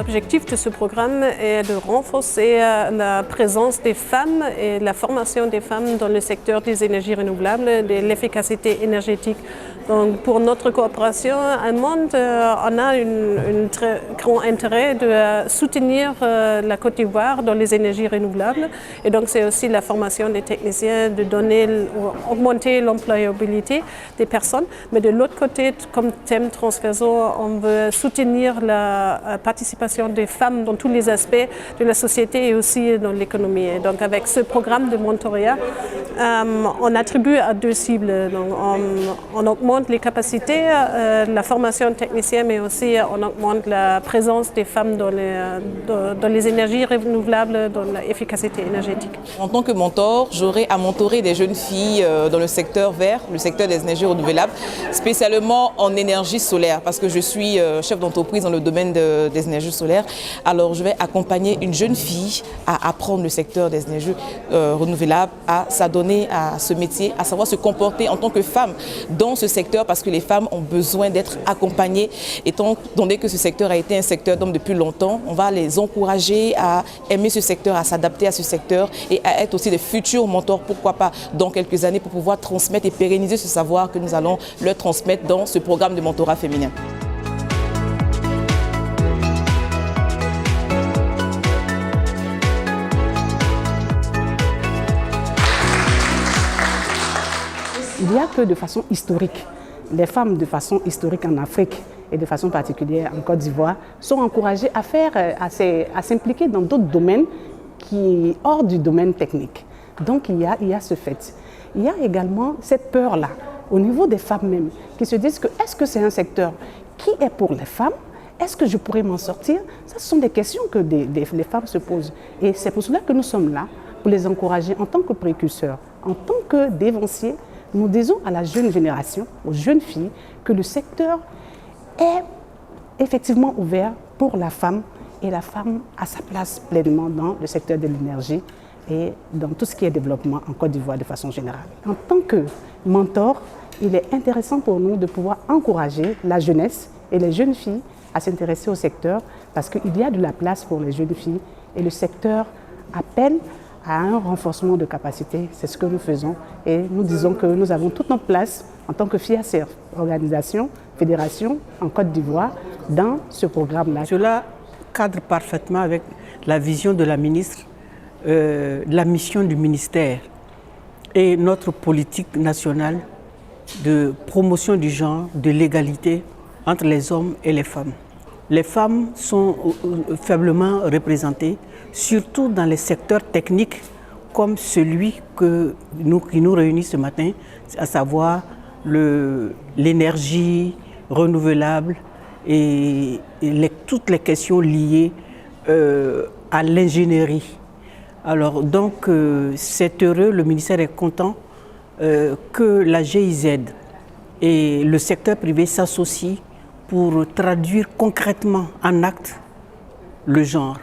L'objectif de ce programme est de renforcer la présence des femmes et la formation des femmes dans le secteur des énergies renouvelables, de l'efficacité énergétique. Donc pour notre coopération allemande, on a un très grand intérêt de soutenir la Côte d'Ivoire dans les énergies renouvelables. Et donc c'est aussi la formation des techniciens, de augmenter l'employabilité des personnes. Mais de l'autre côté, comme thème transversaux, on veut soutenir la participation des femmes dans tous les aspects de la société et aussi dans l'économie. Donc avec ce programme de mentorat, on attribue à deux cibles. Donc on augmente les capacités, la formation technicienne, mais aussi on augmente la présence des femmes dans les énergies renouvelables, dans l'efficacité énergétique. En tant que mentor, j'aurai à mentorer des jeunes filles dans le secteur vert, le secteur des énergies renouvelables, spécialement en énergie solaire, parce que je suis chef d'entreprise dans le domaine des énergies solaires. Alors je vais accompagner une jeune fille à apprendre le secteur des énergies renouvelables, à s'adonner à ce métier, à savoir se comporter en tant que femme dans ce secteur, parce que les femmes ont besoin d'être accompagnées. Étant donné que ce secteur a été un secteur d'hommes depuis longtemps, on va les encourager à aimer ce secteur, à s'adapter à ce secteur et à être aussi des futurs mentors, pourquoi pas dans quelques années, pour pouvoir transmettre et pérenniser ce savoir que nous allons leur transmettre dans ce programme de mentorat féminin. Il n'y a que de façon historique. Les femmes, de façon historique en Afrique et de façon particulière en Côte d'Ivoire, sont encouragées à s'impliquer dans d'autres domaines qui hors du domaine technique. Donc il y a ce fait. Il y a également cette peur-là au niveau des femmes même qui se disent que est-ce que c'est un secteur qui est pour les femmes? Est-ce que je pourrais m'en sortir? Ça, ce sont des questions que les femmes se posent. Et c'est pour cela que nous sommes là, pour les encourager en tant que précurseurs, en tant que dévanciers. Nous disons à la jeune génération, aux jeunes filles, que le secteur est effectivement ouvert pour la femme et la femme a sa place pleinement dans le secteur de l'énergie et dans tout ce qui est développement en Côte d'Ivoire de façon générale. En tant que mentor, il est intéressant pour nous de pouvoir encourager la jeunesse et les jeunes filles à s'intéresser au secteur parce qu'il y a de la place pour les jeunes filles et le secteur appelle à un renforcement de capacité. C'est ce que nous faisons et nous disons que nous avons toute notre place en tant que FIACER, organisation, fédération en Côte d'Ivoire, dans ce programme-là. Cela cadre parfaitement avec la vision de la ministre, la mission du ministère et notre politique nationale de promotion du genre, de l'égalité entre les hommes et les femmes. Les femmes sont faiblement représentées, surtout dans les secteurs techniques comme celui qui nous réunit ce matin, à savoir l'énergie renouvelable et toutes les questions liées à l'ingénierie. Alors donc c'est heureux, le ministère est content que la GIZ et le secteur privé s'associent pour traduire concrètement en actes le genre.